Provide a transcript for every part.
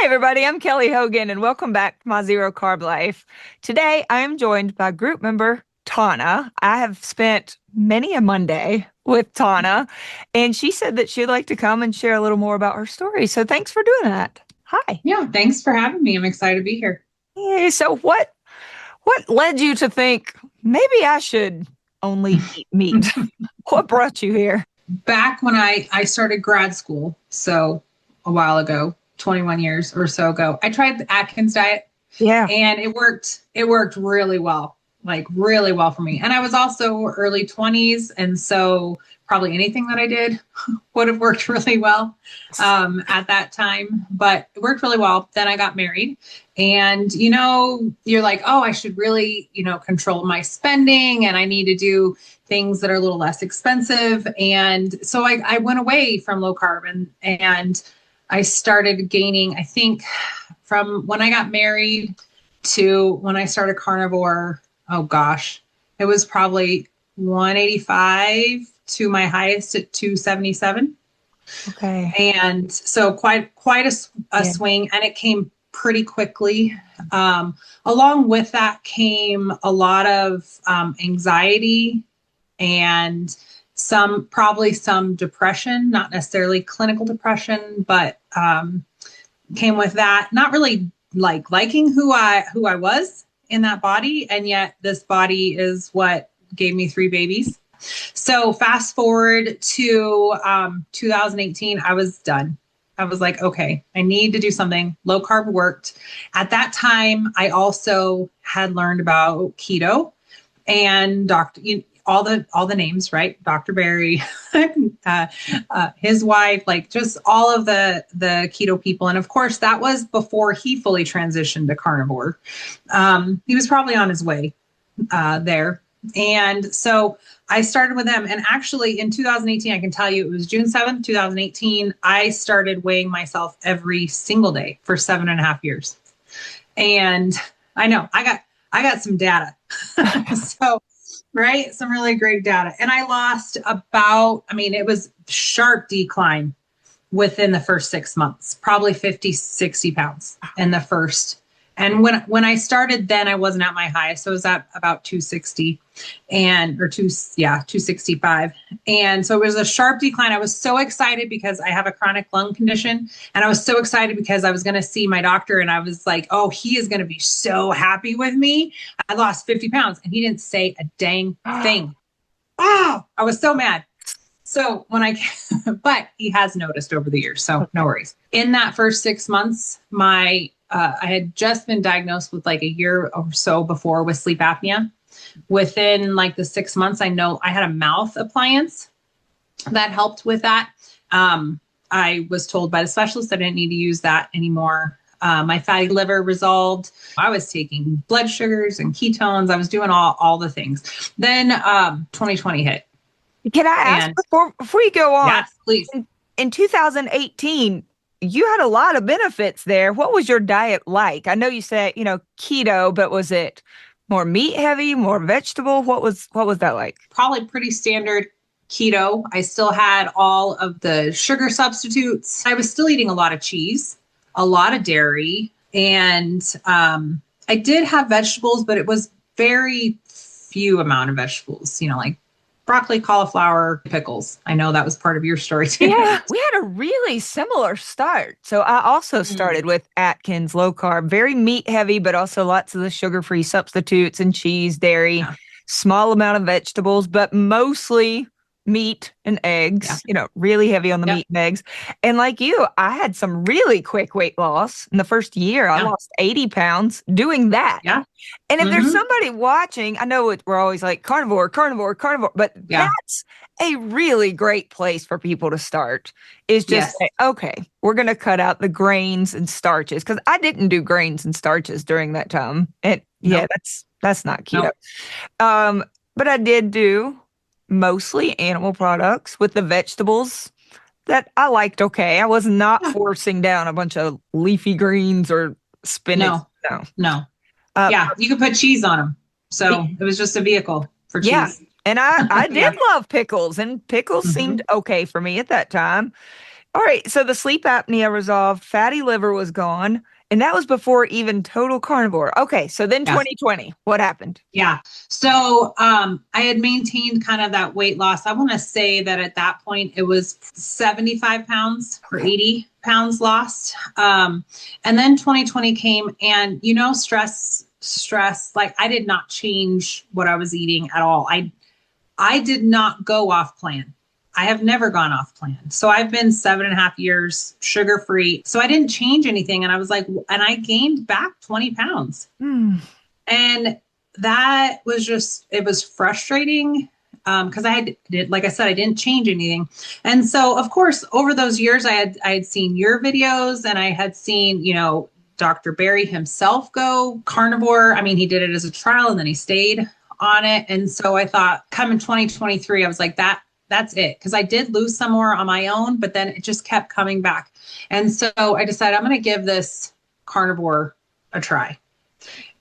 Hi, everybody. I'm Kelly Hogan, and welcome back to my Zero Carb Life. Today, I am joined by group member Tana. I have spent many a Monday with Tana, and she said that she'd like to come and share a little more about her story. So thanks for doing that. Hi. Yeah, thanks for having me. I'm excited to be here. Hey, so what led you to think maybe I should only eat meat? What brought you here? Back when I started grad school, so a while ago, 21 years or so ago, I tried the Atkins diet Yeah. and it worked. It worked really well, like really well for me. And I was also early 20s. And so probably anything that I did would have worked really well at that time, but it worked really well. Then I got married and, you're like, oh, I should really, control my spending and I need to do things that are a little less expensive. And so I went away from low carb and I started gaining, I think from when I got married to when I started carnivore, oh gosh, it was probably 185 to my highest at 277. Okay. And so quite a Yeah. swing, and it came pretty quickly. Along with that came a lot of anxiety and probably some depression, not necessarily clinical depression, but came with that. Not really liking who I was in that body, and yet this body is what gave me 3 babies. So fast forward to 2018, I was done. I was like, okay, I need to do something. Low carb worked. At that time, I also had learned about keto and all the names, right? Dr. Barry, his wife, like just all of the keto people. And of course, that was before he fully transitioned to carnivore. He was probably on his way there. And so I started with them. And actually in 2018, I can tell you it was June 7th, 2018. I started weighing myself every single day for 7.5 years. And I know I got some data. So, right. Some really great data. And I lost it was sharp decline within the first 6 months, probably 50, 60 pounds in the first. And when I started, then I wasn't at my highest. So it was at about 260 265. And so it was a sharp decline. I was so excited because I have a chronic lung condition. And I was so excited because I was going to see my doctor and I was like, oh, he is going to be so happy with me. I lost 50 pounds and he didn't say a dang thing. Oh, I was so mad. So but he has noticed over the years. So no worries. In that first 6 months, I had just been diagnosed with like a year or so before with sleep apnea. Within like the 6 months, I know I had a mouth appliance that helped with that. I was told by the specialist I didn't need to use that anymore. My fatty liver resolved. I was taking blood sugars and ketones. I was doing all the things. Then 2020 hit. Can I ask before you go on? Yes, please. In 2018, you had a lot of benefits there. What was your diet like? I know you said, keto, but was it more meat heavy, more vegetable? What was that like? Probably pretty standard keto. I still had all of the sugar substitutes. I was still eating a lot of cheese, a lot of dairy, and I did have vegetables, but it was very few amount of vegetables, like broccoli, cauliflower, pickles. I know that was part of your story too. Yeah, we had a really similar start. So I also started with Atkins low carb, very meat heavy, but also lots of the sugar-free substitutes and cheese, dairy, small amount of vegetables, but mostly meat and eggs, really heavy on the meat and eggs. And like you, I had some really quick weight loss. In the first year, I lost 80 pounds doing that. Yeah. And if there's somebody watching, I know we're always like carnivore, but that's a really great place for people to start is just say, okay, we're going to cut out the grains and starches. Cause I didn't do grains and starches during that time. And that's not keto. But I did do mostly animal products with the vegetables that I liked. Okay. I was not forcing down a bunch of leafy greens or spinach. No. You could put cheese on them. So it was just a vehicle for cheese. Yeah. And I did love pickles, and pickles seemed okay for me at that time. All right. So the sleep apnea resolved, fatty liver was gone, and that was before even total carnivore. Okay. So then Yes. 2020, what happened? Yeah. So I had maintained kind of that weight loss. I want to say that at that point it was 75 pounds or 80 pounds lost. And then 2020 came and, stress, like I did not change what I was eating at all. I did not go off plan. I have never gone off plan. So I've been 7.5 years sugar free. So I didn't change anything. And I was like, and I gained back 20 pounds. And that was just, it was frustrating because like I said, I didn't change anything. And so, of course, over those years, I had seen your videos and I had seen, Dr. Barry himself go carnivore. I mean, he did it as a trial and then he stayed on it. And so I thought, come in 2023, I was like, that's it. Because I did lose some more on my own, but then it just kept coming back. And so I decided I'm going to give this carnivore a try.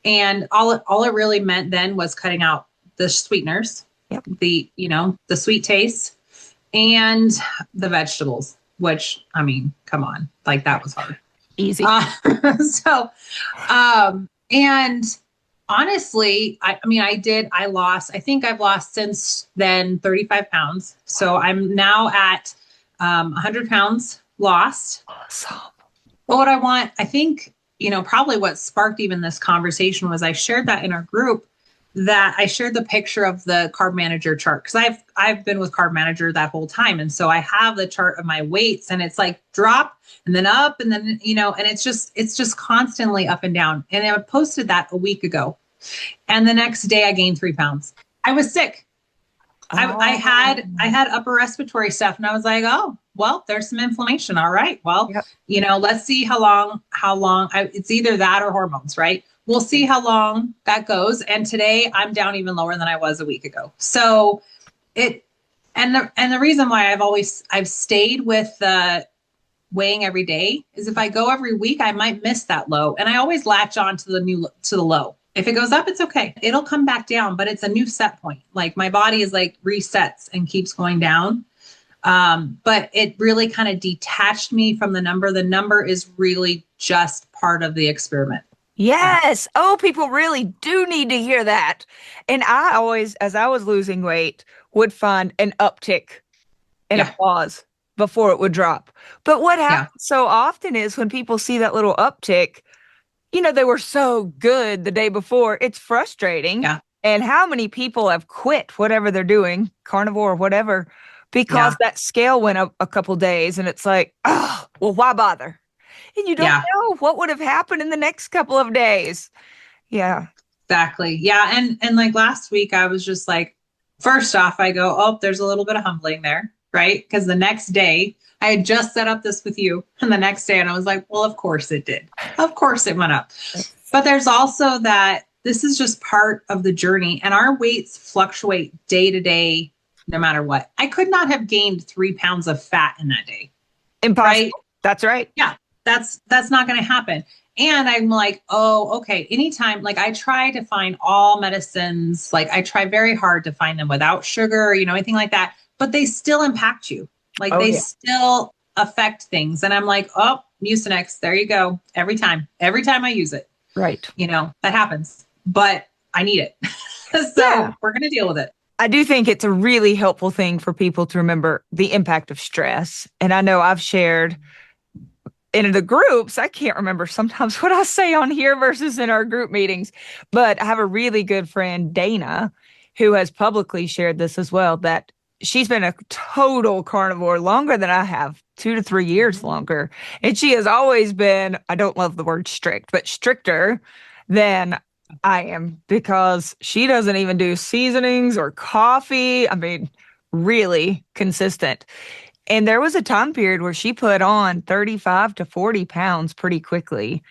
And all it really meant then was cutting out the sweeteners, yep. the sweet taste and the vegetables, which, I mean, come on, like that was hard. Easy. And honestly, I think I've lost since then 35 pounds. So I'm now at 100 pounds lost. Awesome. But what I think, probably what sparked even this conversation was I shared that in our group, that I shared the picture of the Carb Manager chart because I've been with Carb Manager that whole time. And so I have the chart of my weights and it's like drop and then up and then, and it's just constantly up and down. And I posted that a week ago. And the next day I gained 3 pounds. I was sick. I had upper respiratory stuff and I was like, oh, well, there's some inflammation. All right. Well, yep. Let's see how long it's either that or hormones, right? We'll see how long that goes. And today I'm down even lower than I was a week ago. So the reason why I've stayed with the weighing every day is if I go every week, I might miss that low. And I always latch on to the low. If it goes up, it's okay. It'll come back down, but it's a new set point. Like my body is like resets and keeps going down. But it really kind of detached me from the number. The number is really just part of the experiment. Yes. Oh, people really do need to hear that. And I always, as I was losing weight, would find an uptick and a pause before it would drop. But what happens so often is when people see that little uptick, they were so good the day before. It's frustrating. Yeah. And how many people have quit whatever they're doing, carnivore or whatever, because that scale went up a couple days and it's like, oh, well, why bother? And you don't know what would have happened in the next couple of days. Yeah. Exactly. Yeah. And like last week, I was just like, first off, I go, oh, there's a little bit of humbling there, right? Because the next day, I had just set up this with you. And the next day, and I was like, well, of course it did. Of course it went up. But there's also that this is just part of the journey. And our weights fluctuate day to day, no matter what. I could not have gained 3 pounds of fat in that day. Impossible. Right? That's right. Yeah. That's not going to happen. And I'm like, oh, okay. Anytime, like I try to find all medicines, like I try very hard to find them without sugar, anything like that, but they still impact you. Like still affect things. And I'm like, oh, Mucinex, there you go. Every time I use it. Right. That happens, but I need it. So we're going to deal with it. I do think it's a really helpful thing for people to remember the impact of stress. And I know I've shared in the groups, I can't remember sometimes what I say on here versus in our group meetings, but I have a really good friend, Dana, who has publicly shared this as well, that she's been a total carnivore longer than I have, 2 to 3 years longer. And she has always been, I don't love the word strict, but stricter than I am because she doesn't even do seasonings or coffee. I mean, really consistent. And there was a time period where she put on 35 to 40 pounds pretty quickly.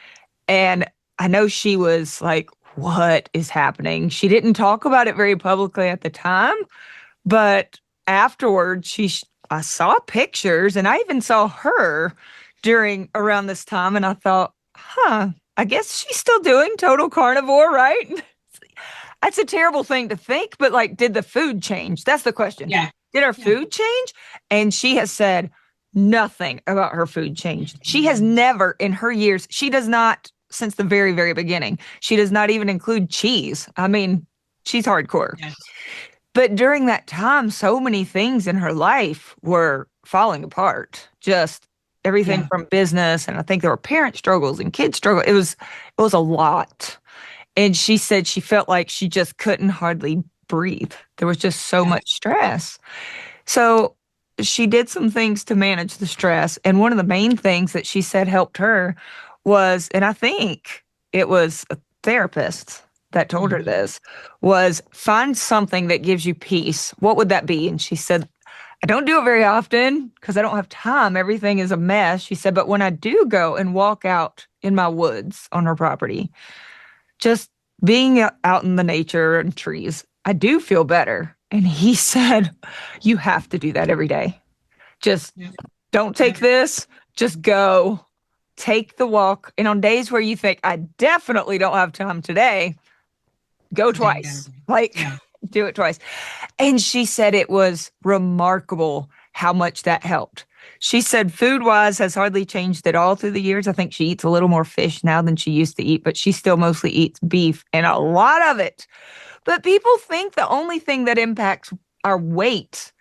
And I know she was like, what is happening? She didn't talk about it very publicly at the time, but afterwards, I saw pictures and I even saw her around this time. And I thought, I guess she's still doing total carnivore, right? That's a terrible thing to think, but like, did the food change? That's the question. Yeah. Did her food change? And she has said, nothing about her food changed. She has never in her years, she does not, since the very, very beginning, she does not even include cheese. I mean, she's hardcore. Yeah. But during that time, so many things in her life were falling apart. Just everything from business, and I think there were parent struggles and kid struggles. It was a lot. And she said she felt like she just couldn't hardly breathe. There was just so much stress. So she did some things to manage the stress. And one of the main things that she said helped her was, and I think it was a therapist that told her this, was find something that gives you peace. What would that be? And she said, I don't do it very often because I don't have time. Everything is a mess. She said, but when I do go and walk out in my woods on her property, just being out in the nature and trees, I do feel better. And he said, you have to do that every day. Just don't take this, just go. Take the walk. And on days where you think, I definitely don't have time today, go twice. Do it twice. And she said it was remarkable how much that helped. She said food-wise has hardly changed at all through the years. I think she eats a little more fish now than she used to eat, but she still mostly eats beef and a lot of it. But people think the only thing that impacts our weight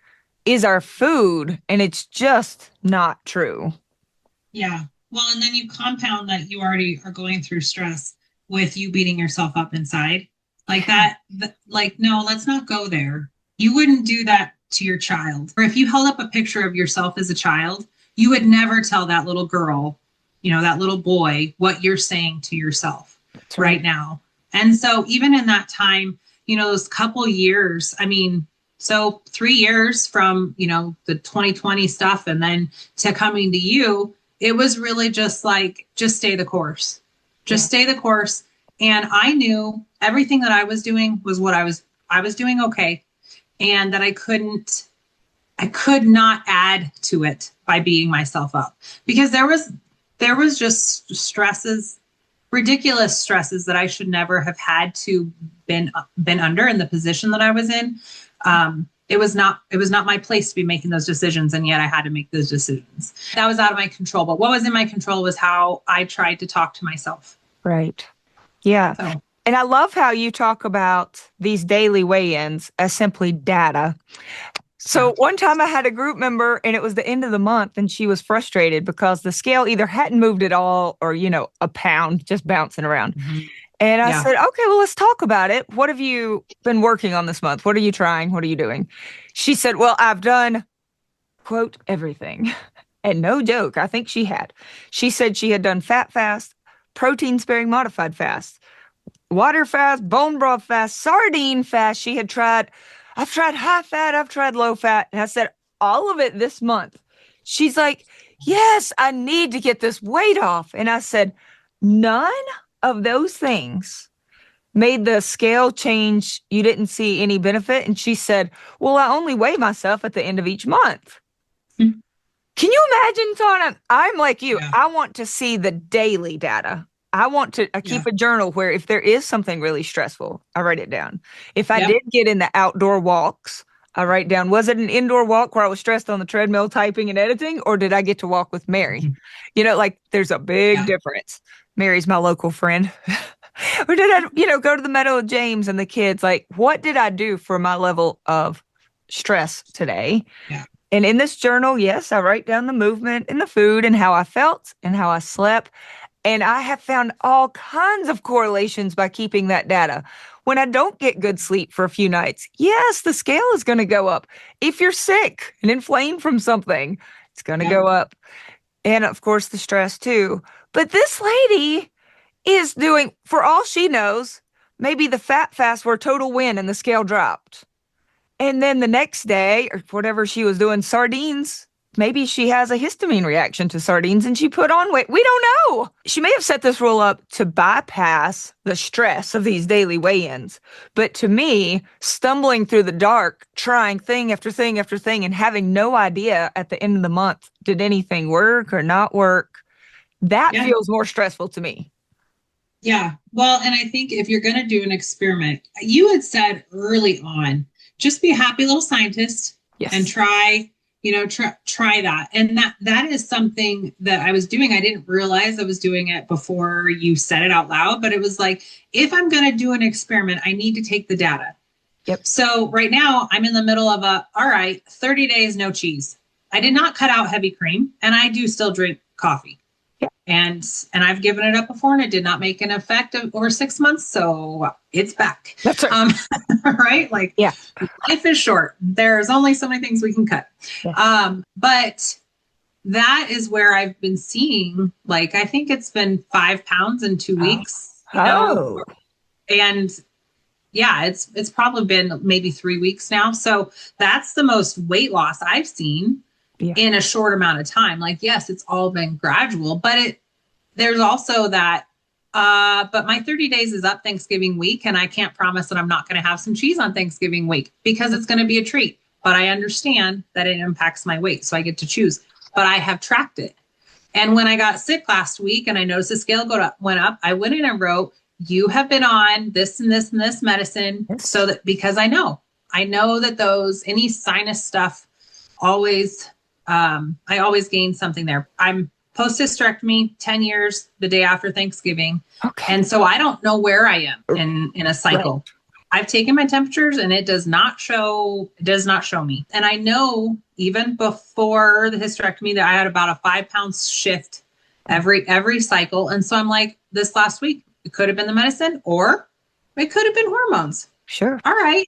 is our food, and it's just not true. Yeah. Well, and then you compound that you already are going through stress with you beating yourself up inside. Like that, no, let's not go there. You wouldn't do that to your child. Or if you held up a picture of yourself as a child, you would never tell that little girl, that little boy, what you're saying to yourself right now. And so even in that time, those couple years, so 3 years from, the 2020 stuff and then to coming to you, it was really just like, just stay the course. Just stay the course. And I knew everything that I was doing was what I was doing okay. And that I could not add to it by beating myself up, because there was just stresses, ridiculous stresses that I should never have had to been under in the position that I was in. It was not my place to be making those decisions. And yet I had to make those decisions. That was out of my control. But what was in my control was how I tried to talk to myself. Right. Yeah. So. And I love how you talk about these daily weigh-ins as simply data. So one time I had a group member and it was the end of the month and she was frustrated because the scale either hadn't moved at all or, a pound just bouncing around. Mm-hmm. And I said, okay, well, let's talk about it. What have you been working on this month? What are you trying? What are you doing? She said, well, I've done, quote, everything. And no joke, I think she had. She said she had done fat fast, protein sparing modified fast, water fast, bone broth fast, sardine fast. I've tried high fat, I've tried low fat. And I said, all of it this month. She's like, yes, I need to get this weight off. And I said, none of those things made the scale change. You didn't see any benefit. And she said, well, I only weigh myself at the end of each month. Mm-hmm. Can you imagine, Tana? I'm like you. Yeah. I want to see the daily data. I keep a journal where if there is something really stressful, I write it down. If I did get in the outdoor walks, I write down, was it an indoor walk where I was stressed on the treadmill typing and editing, or did I get to walk with Mary? Mm-hmm. There's a big difference. Mary's my local friend. Or did I, go to the meadow with James and the kids? What did I do for my level of stress today? Yeah. And in this journal, yes, I write down the movement and the food and how I felt and how I slept. And I have found all kinds of correlations by keeping that data. When I don't get good sleep for a few nights, yes, the scale is going to go up. If you're sick and inflamed from something, it's going to go up. And of course, the stress too. But this lady is doing, for all she knows, maybe the fat fast were a total win and the scale dropped. And then the next day, or whatever she was doing, sardines, maybe she has a histamine reaction to sardines and she put on weight. We don't know. She may have set this rule up to bypass the stress of these daily weigh-ins. But to me, stumbling through the dark, trying thing after thing after thing, and having no idea at the end of the month, did anything work or not work? That feels more stressful to me. Yeah. Well, and I think if you're going to do an experiment, you had said early on, just be a happy little scientist and try try that. And that is something that I was doing. I didn't realize I was doing it before you said it out loud, but it was like, if I'm going to do an experiment, I need to take the data. Yep. So right now I'm in the middle of all right, 30 days, no cheese. I did not cut out heavy cream, and I do still drink coffee. Yeah. And I've given it up before, and it did not make an effect over 6 months. So it's back. That's right. Right? Like, yeah, life is short. There's only so many things we can cut. Yeah. But that is where I've been seeing, like, I think it's been 5 pounds in 2 weeks. And yeah, it's probably been maybe 3 weeks now. So that's the most weight loss I've seen in a short amount of time. Like, yes, it's all been gradual, but there's also that, but my 30 days is up Thanksgiving week, and I can't promise that I'm not going to have some cheese on Thanksgiving week because it's going to be a treat. But I understand that it impacts my weight, so I get to choose. But I have tracked it. And when I got sick last week and I noticed the scale went up, I went in and wrote, you have been on this and this and this medicine. So that, because I know that any sinus stuff always, I always gain something there. I'm post-hysterectomy, 10 years the day after Thanksgiving. Okay. And so I don't know where I am in a cycle. Right. I've taken my temperatures and it does not show me. And I know even before the hysterectomy that I had about a 5 pound shift every cycle. And so I'm like, this last week, it could have been the medicine, or it could have been hormones. Sure. All right.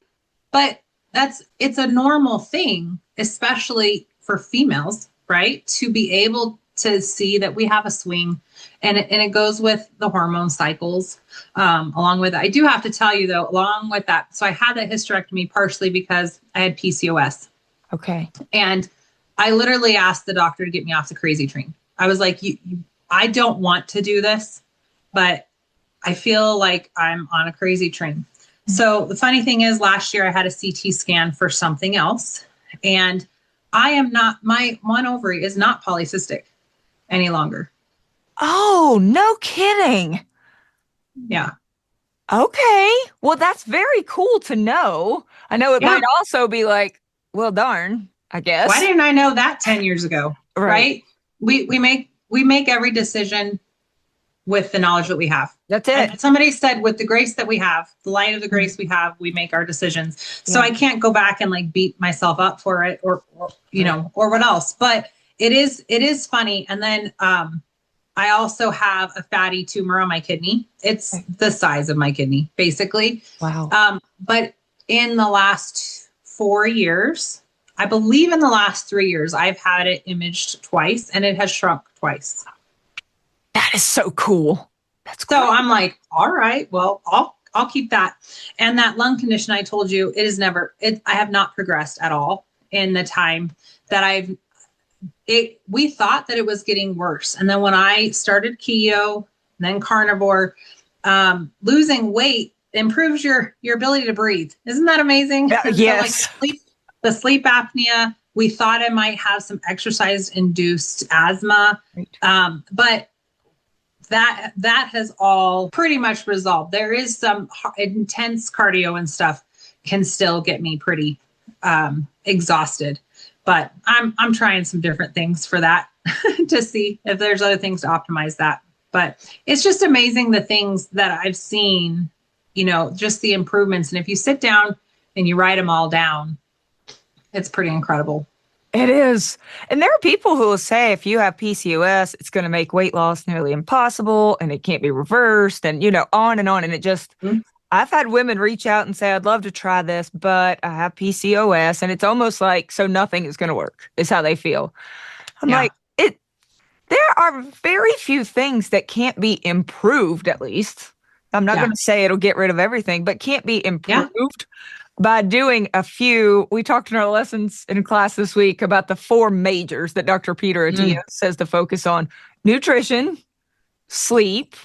But it's a normal thing, especially for females, right? To be able to see that we have a swing, and it goes with the hormone cycles. Along with it, I do have to tell you though, along with that, so I had that hysterectomy partially because I had PCOS. Okay. And I literally asked the doctor to get me off the crazy train. I was like, I don't want to do this, but I feel like I'm on a crazy train. So the funny thing is, last year I had a CT scan for something else, and my one ovary is not polycystic any longer. Oh, no kidding. Yeah. Okay. Well, that's very cool to know. I know it might also be like, well, darn, I guess. Why didn't I know that 10 years ago? Right? We make every decision with the knowledge that we have. That's it. And somebody said, with the grace that we have, the light of the grace we have, we make our decisions. So I can't go back and like beat myself up for it or what else. But it is funny. And then I also have a fatty tumor on my kidney. It's the size of my kidney, basically. Wow. But in the last 4 years, I believe in the last 3 years, I've had it imaged twice, and it has shrunk twice. That is so cool. That's cool. So I'm like, all right, well, I'll keep that. And that lung condition I told you, I have not progressed at all in the time that we thought that it was getting worse. And then when I started keto, then carnivore, losing weight improves your ability to breathe. Isn't that amazing? Yes. So like the sleep apnea, we thought I might have some exercise induced asthma. Right. But that has all pretty much resolved. There is some intense cardio and stuff can still get me pretty exhausted, but I'm trying some different things for that to see if there's other things to optimize that. But it's just amazing the things that I've seen, just the improvements. And if you sit down and you write them all down, it's pretty incredible. It is. And there are people who will say if you have PCOS, it's going to make weight loss nearly impossible and it can't be reversed and, on and on. And it just, I've had women reach out and say, I'd love to try this, but I have PCOS. And it's almost like, so nothing is going to work is how they feel. I'm like, there are very few things that can't be improved, at least. I'm not going to say it'll get rid of everything, but can't be improved by doing a few. We talked in our lessons in class this week about the 4 majors that Dr. Peter Attia says to focus on: nutrition, sleep,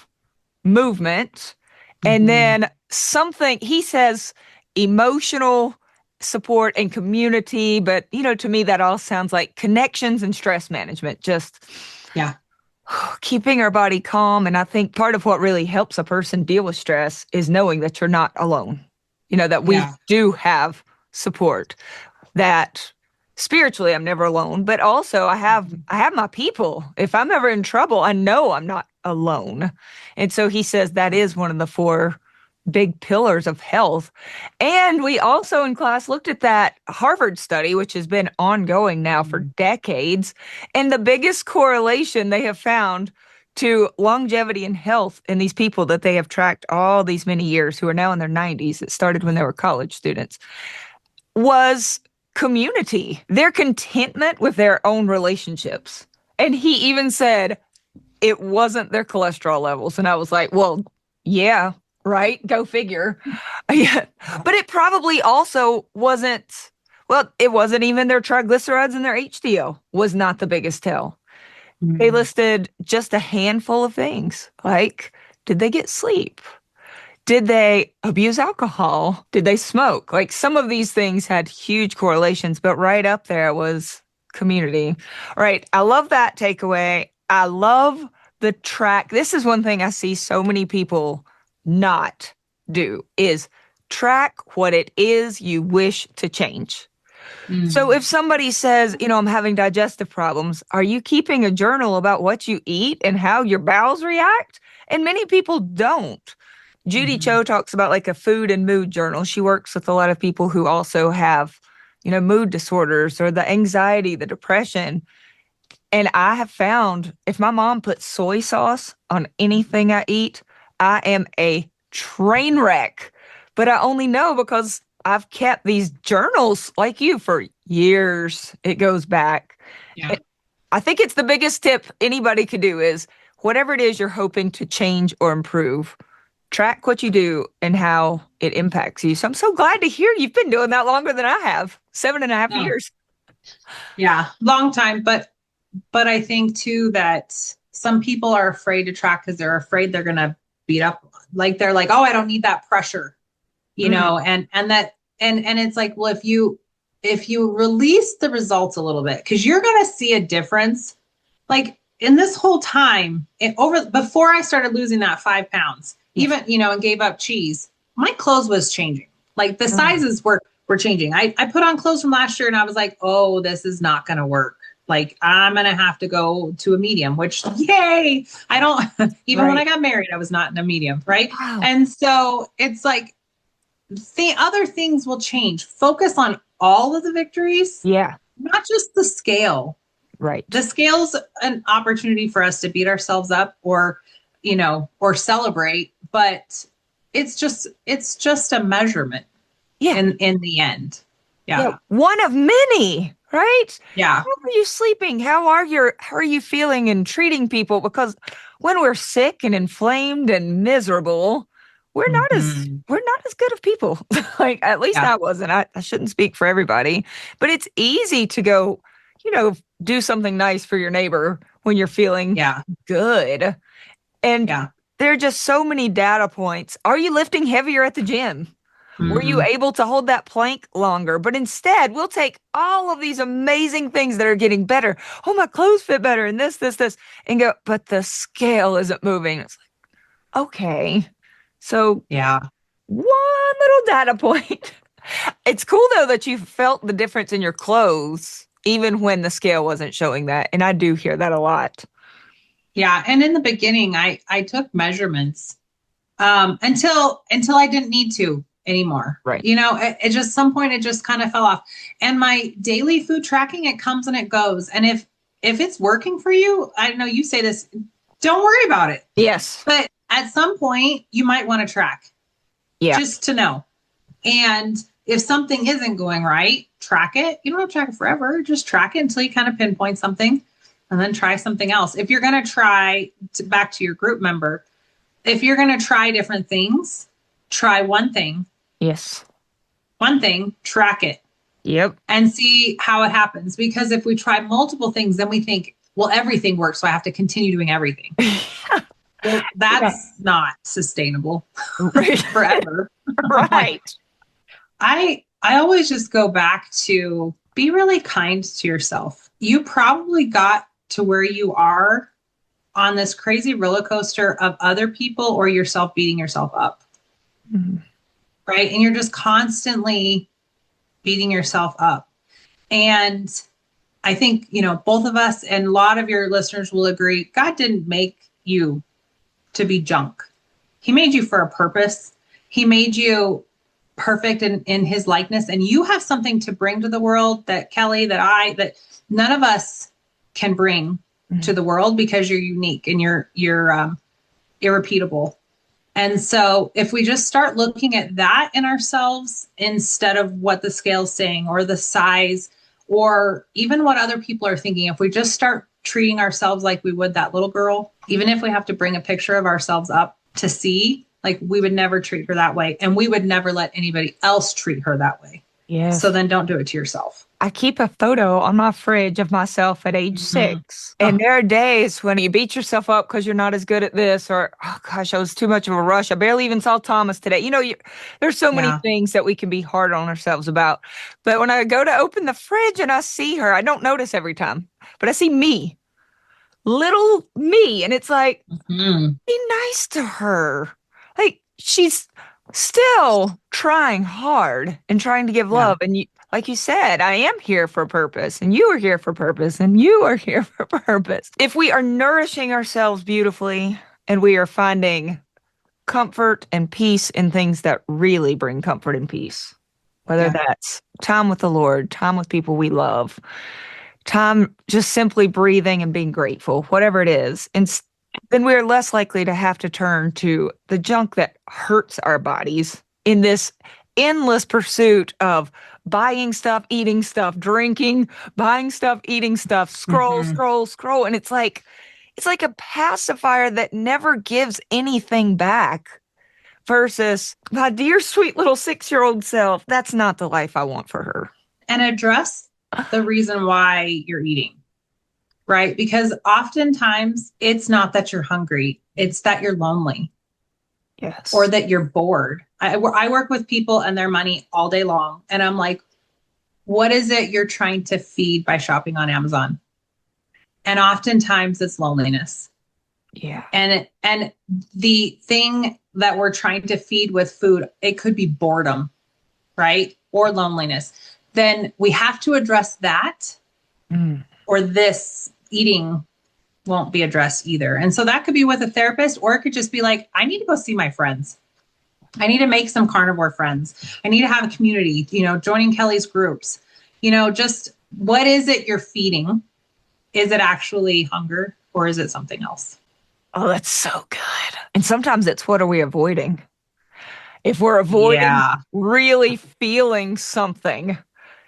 movement, and then something, he says, emotional support and community. But, to me, that all sounds like connections and stress management, just keeping our body calm. And I think part of what really helps a person deal with stress is knowing that you're not alone. That we do have support, that spiritually I'm never alone, but also I have my people. If I'm ever in trouble, I know I'm not alone. And so he says that is one of the four big pillars of health. And we also in class looked at that Harvard study, which has been ongoing now for decades. And the biggest correlation they have found to longevity and health in these people that they have tracked all these many years who are now in their 90s, it started when they were college students, was community, their contentment with their own relationships. And he even said it wasn't their cholesterol levels. And I was like, well, yeah, right. Go figure. Yeah. But it probably also wasn't, well, it wasn't even their triglycerides and their HDL was not the biggest tell. They listed just a handful of things like, did they get sleep? Did they abuse alcohol? Did they smoke? Like some of these things had huge correlations, but right up there was community. All right. I love that takeaway. I love the track. This is one thing I see so many people not do is track what it is you wish to change. So if somebody says, I'm having digestive problems, are you keeping a journal about what you eat and how your bowels react? And many people don't. Judy Cho talks about like a food and mood journal. She works with a lot of people who also have, mood disorders or the anxiety, the depression. And I have found if my mom puts soy sauce on anything I eat, I am a train wreck. But I only know because I've kept these journals like you for years. It goes back. Yeah. I think it's the biggest tip anybody could do is whatever it is you're hoping to change or improve, track what you do and how it impacts you. So I'm so glad to hear you've been doing that longer than I have, 7.5 years. Yeah, long time. But I think too that some people are afraid to track because they're afraid they're going to beat up. Like they're like, oh, I don't need that pressure, and it's like, well, if you release the results a little bit, because you're going to see a difference. Like in this whole time, before I started losing that 5 pounds, even, and gave up cheese, my clothes was changing. Like the sizes were changing. I put on clothes from last year and I was like, oh, this is not going to work. Like I'm going to have to go to a medium, which yay. I don't, even when I got married, I was not in a medium. Right. Wow. And so it's like the other things will change. Focus on all of the victories. Yeah. Not just the scale. Right. The scale's an opportunity for us to beat ourselves up or celebrate, but it's just a measurement. Yeah. In the end. Yeah. One of many, right? Yeah. How are you sleeping? How are you feeling and treating people? Because when we're sick and inflamed and miserable, we're not as good of people. Like at least I wasn't. I shouldn't speak for everybody, but it's easy to go, do something nice for your neighbor when you're feeling good. And there are just so many data points. Are you lifting heavier at the gym? Were you able to hold that plank longer? But instead, we'll take all of these amazing things that are getting better. Oh, my clothes fit better and this, and go, but the scale isn't moving. It's like, okay. So one little data point. It's cool, though, that you felt the difference in your clothes, even when the scale wasn't showing that. And I do hear that a lot. Yeah. And in the beginning, I took measurements until I didn't need to anymore. Right. It just some point it just kind of fell off. And my daily food tracking, it comes and it goes. And if it's working for you, I know you say this, don't worry about it. Yes. But at some point you might want to track. Yeah. Just to know. And if something isn't going right, track it. You don't have to track it forever. Just track it until you kind of pinpoint something and then try something else. If you're going to try back to your group member, if you're going to try different things, try one thing. Yes. One thing, track it. Yep. And see how it happens. Because if we try multiple things, then we think, well, everything works, so I have to continue doing everything. Well, that's not sustainable forever. Right. I always just go back to be really kind to yourself. You probably got to where you are on this crazy roller coaster of other people or yourself beating yourself up. Mm-hmm. Right. And you're just constantly beating yourself up. And I think, both of us and a lot of your listeners will agree, God didn't make you to be junk. He made you for a purpose. He made you perfect in his likeness. And you have something to bring to the world that Kelly, that none of us can bring to the world, because you're unique and you're irrepeatable. And so if we just start looking at that in ourselves instead of what the scale's saying or the size or even what other people are thinking, if we just start treating ourselves like we would that little girl, even if we have to bring a picture of ourselves up to see, like, we would never treat her that way. And we would never let anybody else treat her that way. Yes. So then don't do it to yourself. I keep a photo on my fridge of myself at age 6. And there are days when you beat yourself up because you're not as good at this, or, oh gosh, I was too much of a rush. I barely even saw Thomas today. There's so many things that we can be hard on ourselves about. But when I go to open the fridge and I see her, I don't notice every time, but I see me, little me. And it's like, be nice to her. Like, she's still trying hard and trying to give love. And like you said, I am here for a purpose, and you are here for purpose, and you are here for purpose. If we are nourishing ourselves beautifully and we are finding comfort and peace in things that really bring comfort and peace, whether that's time with the Lord, time with people we love, time just simply breathing and being grateful, whatever it is, and then we're less likely to have to turn to the junk that hurts our bodies in this endless pursuit of buying stuff, eating stuff, drinking, buying stuff, eating stuff, scroll. And it's like a pacifier that never gives anything back versus my dear, sweet little 6-year-old self. That's not the life I want for her. And address the reason why you're eating. Right? Because oftentimes it's not that you're hungry, it's that you're lonely. Yes. Or that you're bored. I work with people and their money all day long. And I'm like, what is it you're trying to feed by shopping on Amazon? And oftentimes it's loneliness. Yeah. And the thing that we're trying to feed with food, it could be boredom, right? Or loneliness. Then we have to address that, or this eating won't be addressed either. And so that could be with a therapist, or it could just be like, I need to go see my friends. I need to make some carnivore friends. I need to have a community, joining Kelly's groups, just what is it you're feeding? Is it actually hunger, or is it something else? Oh, that's so good. And sometimes it's, what are we avoiding? If we're avoiding really feeling something,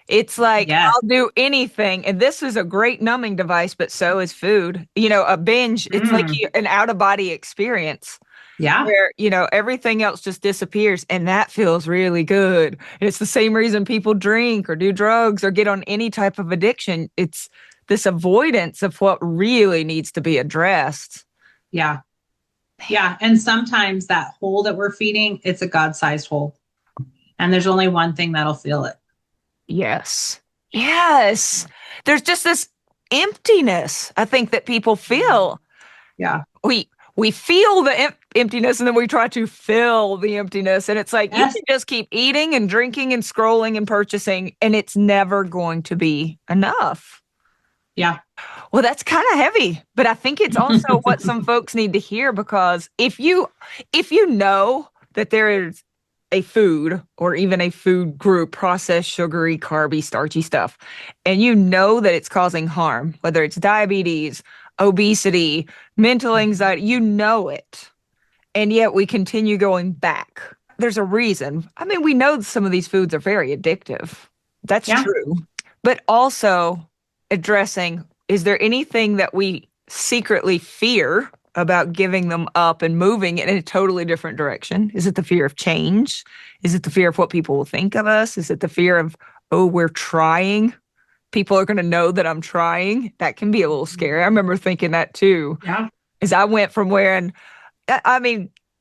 it's like, I'll do anything. And this is a great numbing device, but so is food. A binge, it's like an out-of-body experience. Yeah. Where, everything else just disappears, and that feels really good. And it's the same reason people drink or do drugs or get on any type of addiction. It's this avoidance of what really needs to be addressed. Yeah. Yeah. And sometimes that hole that we're feeding, it's a God-sized hole. And there's only one thing that'll fill it. Yes. There's just this emptiness, I think, that people feel. Yeah. We feel the emptiness, and then we try to fill the emptiness. And it's like, you can just keep eating and drinking and scrolling and purchasing, and it's never going to be enough. Yeah. Well, that's kind of heavy, but I think it's also what some folks need to hear, because if you know that there is a food or even a food group, processed, sugary, carby, starchy stuff, and you know that it's causing harm, whether it's diabetes, obesity, mental anxiety, you know it. And yet we continue going back. There's a reason. I mean, we know some of these foods are very addictive. That's true. But also addressing, is there anything that we secretly fear about giving them up and moving in a totally different direction? Is it the fear of change? Is it the fear of what people will think of us? Is it the fear of, oh, we're trying? People are going to know that I'm trying. That can be a little scary. I remember thinking that too. Yeah. As I went from wearing,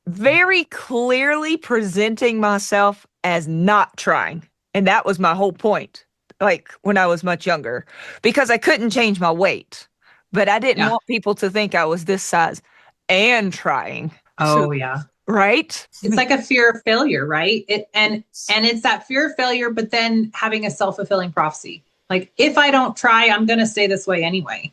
very clearly presenting myself as not trying. And that was my whole point. Like when I was much younger, because I couldn't change my weight, but I didn't want people to think I was this size and trying. Oh, yeah. Right? It's like a fear of failure, right? And it's that fear of failure, but then having a self-fulfilling prophecy. Like if I don't try, I'm going to stay this way anyway.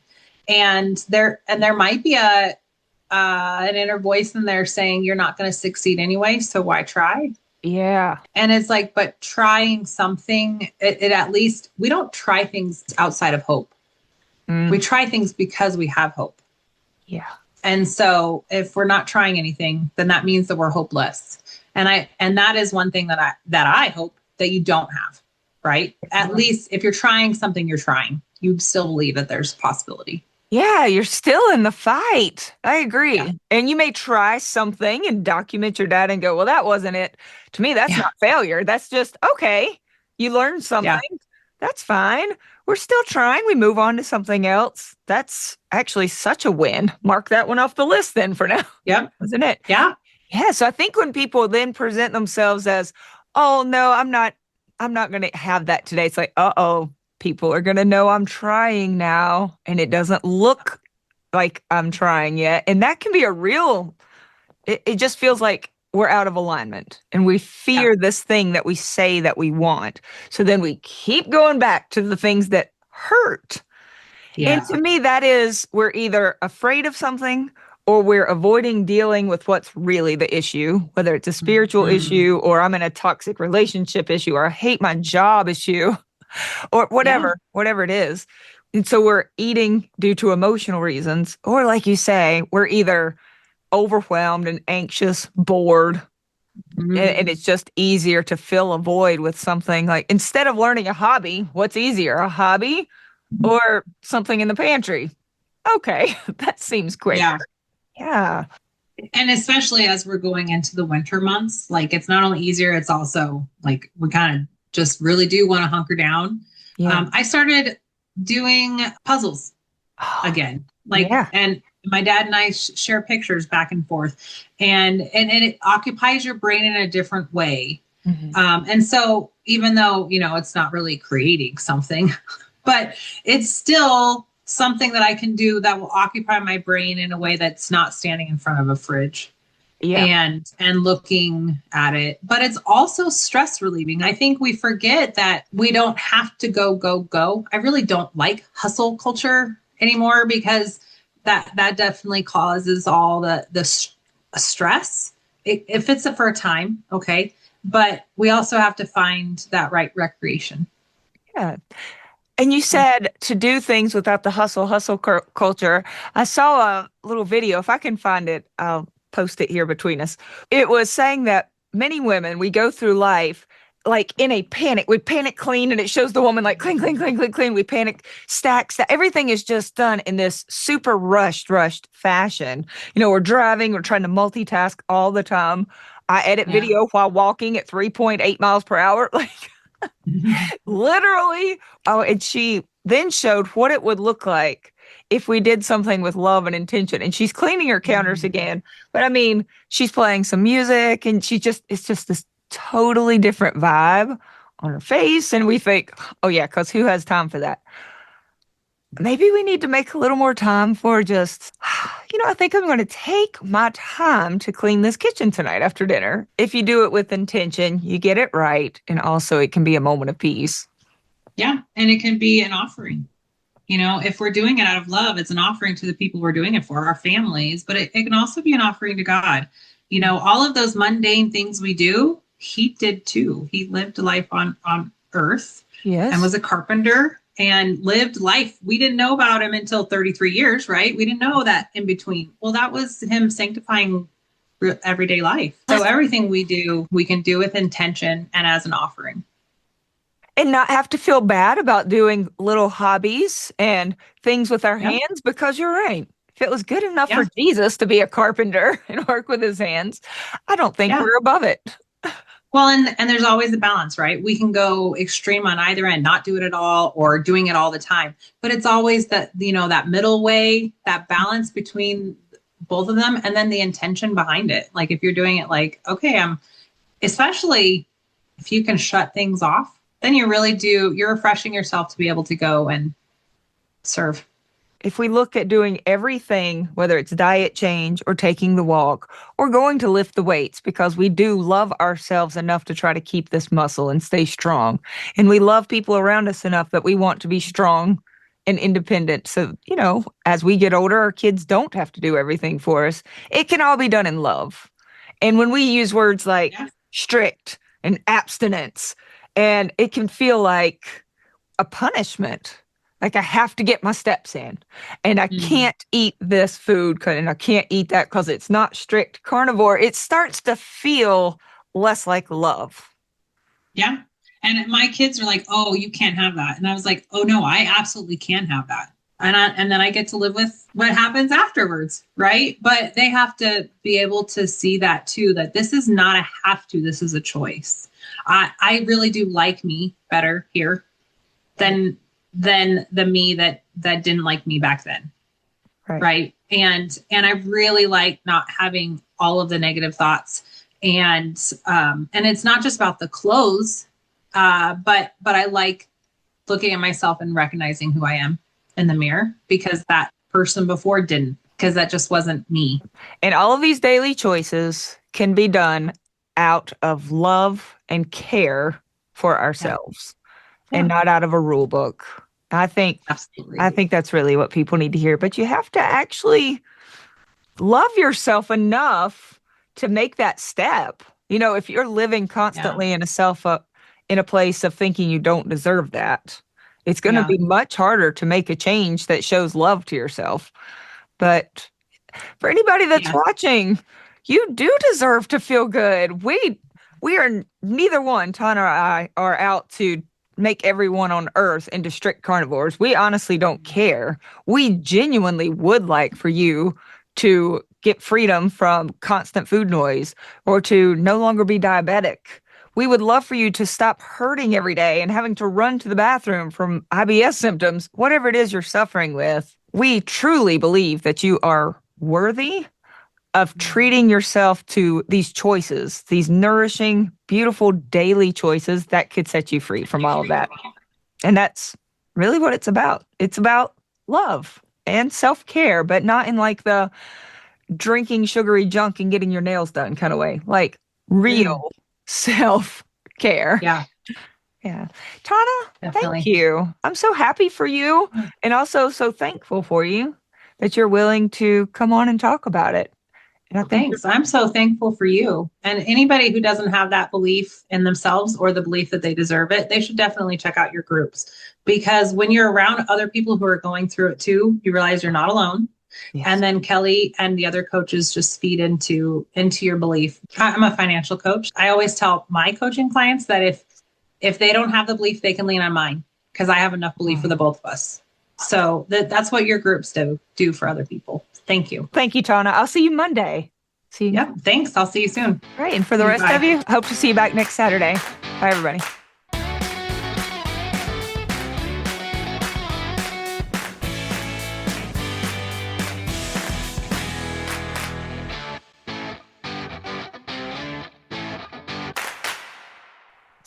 And there might be an inner voice in there saying you're not going to succeed anyway, so why try? Yeah. And it's like, but trying something, it at least, we don't try things outside of hope. We try things because we have hope. Yeah. And so if we're not trying anything, then that means that we're hopeless. And that is one thing that I hope that you don't have, right? At least if you're trying something, you're trying. You still believe that there's a possibility. Yeah, you're still in the fight. I agree. Yeah. And you may try something and document your data and go, well, that wasn't it. To me, that's not failure. That's just, okay, you learned something. Yeah. That's fine. We're still trying. We move on to something else. That's actually such a win. Mark that one off the list then for now. Yep. Isn't it? Yeah. Yeah. So I think when people then present themselves as, oh, no, I'm not going to have that today. It's like, uh-oh. People are going to know I'm trying now, and it doesn't look like I'm trying yet. And that can be it just feels like we're out of alignment and we fear this thing that we say that we want. So then we keep going back to the things that hurt. Yeah. And to me, that is, we're either afraid of something or we're avoiding dealing with what's really the issue, whether it's a spiritual issue or I'm in a toxic relationship issue or I hate my job issue. Or whatever it is. And so we're eating due to emotional reasons, or like you say, we're either overwhelmed and anxious, bored, and it's just easier to fill a void with something like, instead of learning a hobby, what's easier, a hobby or something in the pantry? Okay, that seems quick. Yeah. And especially as we're going into the winter months, like it's not only easier, it's also like we kind of just really do want to hunker down. Yeah. I started doing puzzles again, and my dad and I share pictures back and forth, and it occupies your brain in a different way. And so even though, it's not really creating something, but it's still something that I can do that will occupy my brain in a way that's not standing in front of a fridge. And looking at it. But it's also stress relieving. I think we forget that we don't have to go. I really don't like hustle culture anymore because that definitely causes all the stress. If it's for a time, okay. But we also have to find that right recreation. Yeah. And you said to do things without the hustle culture. I saw a little video. If I can find it, I'll post it here between us. It was saying that many women, we go through life like in a panic. We panic clean, and it shows the woman like clean. We panic stack. Everything is just done in this super rushed fashion. We're driving, we're trying to multitask all the time. I edit video while walking at 3.8 miles per hour. Like literally. Oh, and she then showed what it would look like if we did something with love and intention. And she's cleaning her counters again. But I mean, she's playing some music and it's just this totally different vibe on her face. And we think, oh yeah, because who has time for that? Maybe we need to make a little more time for just, I think I'm going to take my time to clean this kitchen tonight after dinner. If you do it with intention, you get it right. And also it can be a moment of peace. Yeah. And it can be an offering. If we're doing it out of love, it's an offering to the people we're doing it for, our families, but it can also be an offering to God. All of those mundane things we do, he did too. He lived life on earth and was a carpenter and lived life. We didn't know about him until 33 years, right? We didn't know that in between. Well, that was him sanctifying everyday life. So everything we do, we can do with intention and as an offering. And not have to feel bad about doing little hobbies and things with our hands, because you're right. If it was good enough for Jesus to be a carpenter and work with his hands, I don't think we're above it. Well, and there's always a balance, right? We can go extreme on either end, not do it at all or doing it all the time. But it's always that, that middle way, that balance between both of them, and then the intention behind it. Like if you're doing it like, okay, especially if you can shut things off, then you're refreshing yourself to be able to go and serve. if we look at doing everything, whether it's diet change or taking the walk or going to lift the weights, because we do love ourselves enough to try to keep this muscle and stay strong. And we love people around us enough that we want to be strong and independent. So, as we get older, our kids don't have to do everything for us. It can all be done in love. And when we use words like strict and abstinence, and it can feel like a punishment. Like I have to get my steps in and I can't eat this food and I can't eat that because it's not strict carnivore. It starts to feel less like love. Yeah. And my kids are like, oh, you can't have that. And I was like, oh no, I absolutely can have that. And then I get to live with what happens afterwards. Right. But they have to be able to see that too, that this is not a have to, this is a choice. I really do like me better here than the me that didn't like me back then. Right. And I really like not having all of the negative thoughts. And it's not just about the clothes, but I like looking at myself and recognizing who I am in the mirror, because that person before didn't, because that just wasn't me. And all of these daily choices can be done out of love and care for ourselves and not out of a rule book. I think that's really what people need to hear. But you have to actually love yourself enough to make that step. If you're living constantly in a place of thinking you don't deserve that, it's going to be much harder to make a change that shows love to yourself. But for anybody that's watching, you do deserve to feel good. We are neither one, Tana or I, are out to make everyone on earth into strict carnivores. We honestly don't care. We genuinely would like for you to get freedom from constant food noise or to no longer be diabetic. We would love for you to stop hurting every day and having to run to the bathroom from IBS symptoms, whatever it is you're suffering with. We truly believe that you are worthy of treating yourself to these choices, these nourishing, beautiful daily choices that could set you free from all of that. And that's really what it's about. It's about love and self-care, but not in like the drinking sugary junk and getting your nails done kind of way, like real self-care. Yeah. Tana, thank you. I'm so happy for you and also so thankful for you that you're willing to come on and talk about it. Thanks. I'm so thankful for you. And anybody who doesn't have that belief in themselves or the belief that they deserve it, they should definitely check out your groups, because when you're around other people who are going through it too, you realize you're not alone. Yes. And then Kelly and the other coaches just feed into your belief. I'm a financial coach. I always tell my coaching clients that if they don't have the belief, they can lean on mine, because I have enough belief for the both of us. So that's what your groups do for other people. Thank you. Thank you, Tana. I'll see you Monday. See you. Yep. Thanks. I'll see you soon. Right. And for the rest of you, hope to see you back next Saturday. Bye, everybody.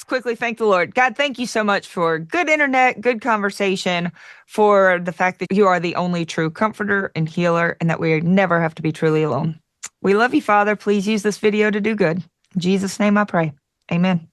Quickly thank the Lord. God, thank you so much for good internet, good conversation, for the fact that you are the only true comforter and healer, and that we never have to be truly alone. We love you, Father. Please use this video to do good. In Jesus' name I pray. Amen.